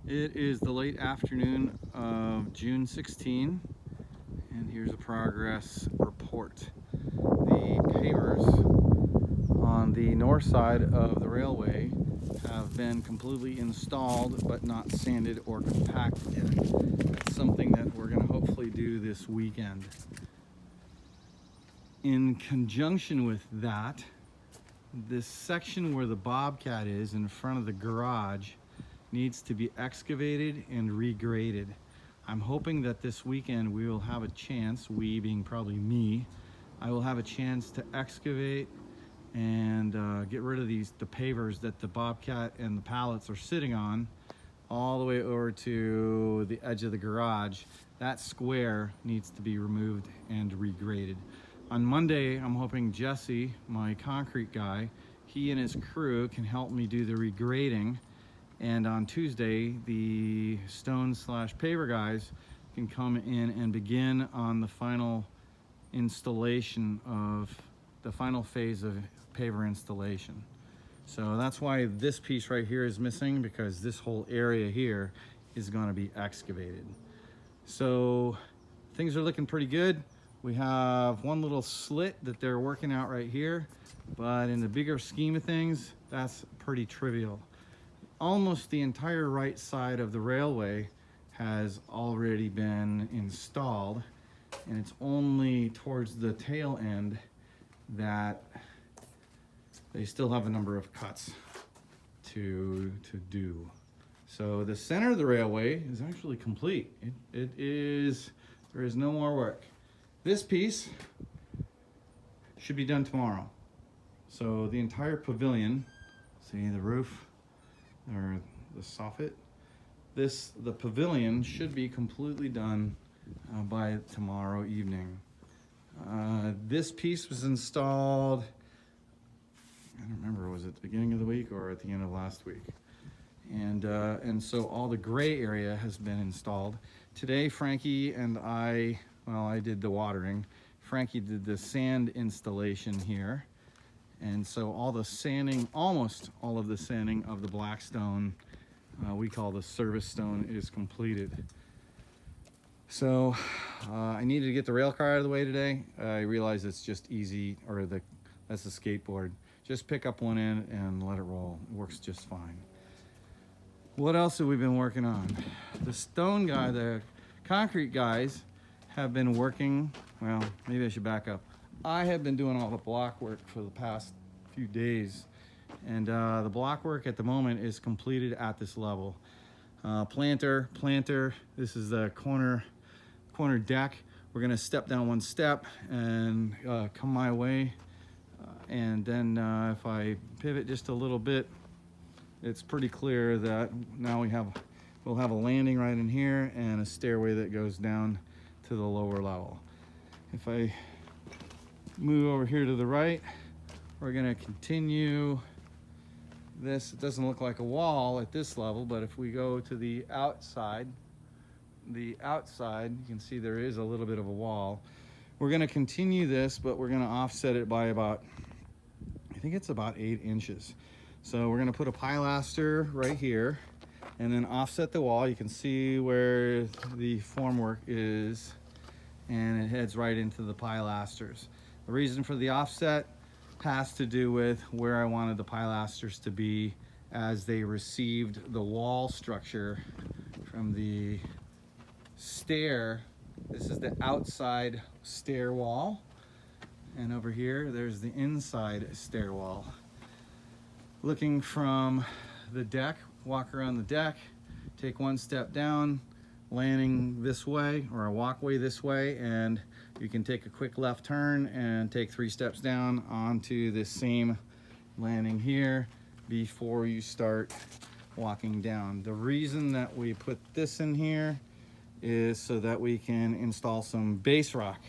It is the late afternoon of June 16, and here's a progress report. The pavers on the north side of the railway have been completely installed but not sanded or compacted yet. That's something that we're going to hopefully do this weekend. In conjunction with that, this section where the Bobcat is in front of the garage needs to be excavated and regraded. I'm hoping that this weekend we will have a chance, we being probably me, I will have a chance to excavate and get rid of the pavers that the Bobcat and the pallets are sitting on all the way over to the edge of the garage. That square needs to be removed and regraded. On Monday, I'm hoping Jesse, my concrete guy, he and his crew can help me do the regrading. And on Tuesday, the stone/paver guys can come in and begin on the final installation of the final phase of paver installation. So that's why this piece right here is missing, because this whole area here is going to be excavated. So things are looking pretty good. We have one little slit that they're working out right here, but in the bigger scheme of things, that's pretty trivial. Almost the entire right side of the railway has already been installed, and it's only towards the tail end that they still have a number of cuts to do. So the center of the railway is actually complete. There is no more work. This piece should be done tomorrow. So the entire pavilion, see the roof, or the soffit, the pavilion should be completely done by tomorrow evening. This piece was installed, I don't remember, was it at the beginning of the week or at the end of last week? And so all the gray area has been installed. Today, Frankie and I did the watering. Frankie did the sand installation here. And so all the sanding, almost all of the sanding of the black stone, we call the service stone, is completed. So I needed to get the rail car out of the way today. I realized it's just easy, or that's the skateboard. Just pick up one end and let it roll. It works just fine. What else have we been working on? The stone guy, the concrete guys have been working, well, maybe I should back up. I have been doing all the block work for the past few days, and the block work at the moment is completed at this level. Planter, this is the corner deck. We're gonna step down one step and come my way, and then if I pivot just a little bit, it's pretty clear that now we'll have a landing right in here and a stairway that goes down to the lower level. If I move over here to the right, we're going to continue this. It doesn't look like a wall at this level, but if we go to the outside, you can see there is a little bit of a wall. We're going to continue this, but we're going to offset it by about, I think it's about 8 inches. So we're going to put a pilaster right here and then offset the wall. You can see where the formwork is, and it heads right into the pilasters. The reason for the offset has to do with where I wanted the pilasters to be as they received the wall structure from the stair. This is the outside stair wall, and over here there's the inside stair wall. Looking from the deck, walk around the deck, take one step down, landing this way, or a walkway this way, and you can take a quick left turn and take 3 steps down onto this same landing here before you start walking down. The reason that we put this in here is so that we can install some base rock.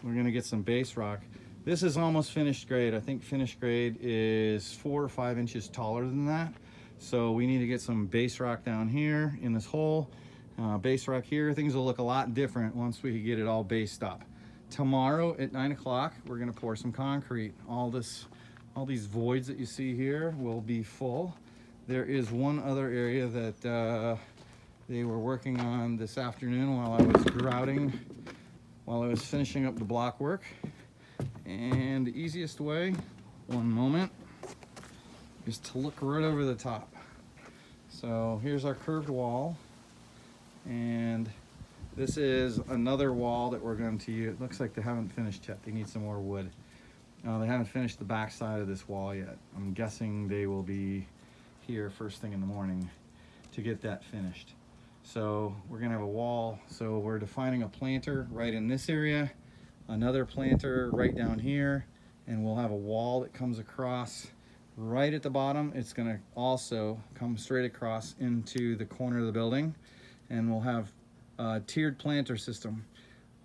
We're gonna get some base rock. This is almost finished grade. I think finished grade is 4 or 5 inches taller than that. So we need to get some base rock down here in this hole. Base rock here. Things will look a lot different once we get it all based up. Tomorrow at 9 o'clock, we're gonna pour some concrete. All these voids that you see here will be full. There is one other area that they were working on this afternoon while I was grouting, while I was finishing up the block work. And the easiest way, one moment, is to look right over the top. So here's our curved wall, and this is another wall that we're going to use. It looks like they haven't finished yet. They need some more wood. They haven't finished the back side of this wall yet. I'm guessing they will be here first thing in the morning to get that finished. So we're gonna have a wall. So we're defining a planter right in this area, another planter right down here, and we'll have a wall that comes across right at the bottom. It's gonna also come straight across into the corner of the building, and we'll have a tiered planter system.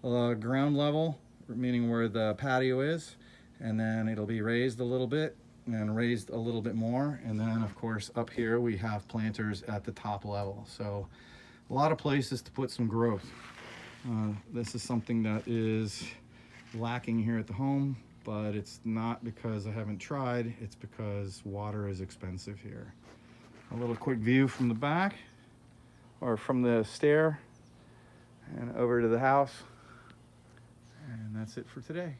Ground level, meaning where the patio is, and then it'll be raised a little bit and raised a little bit more, and then of course up here we have planters at the top level. So a lot of places to put some growth. This is something that is lacking here at the home, but it's not because I haven't tried, it's because water is expensive here. A little quick view from the back, or from the stair, and over to the house. And that's it for today.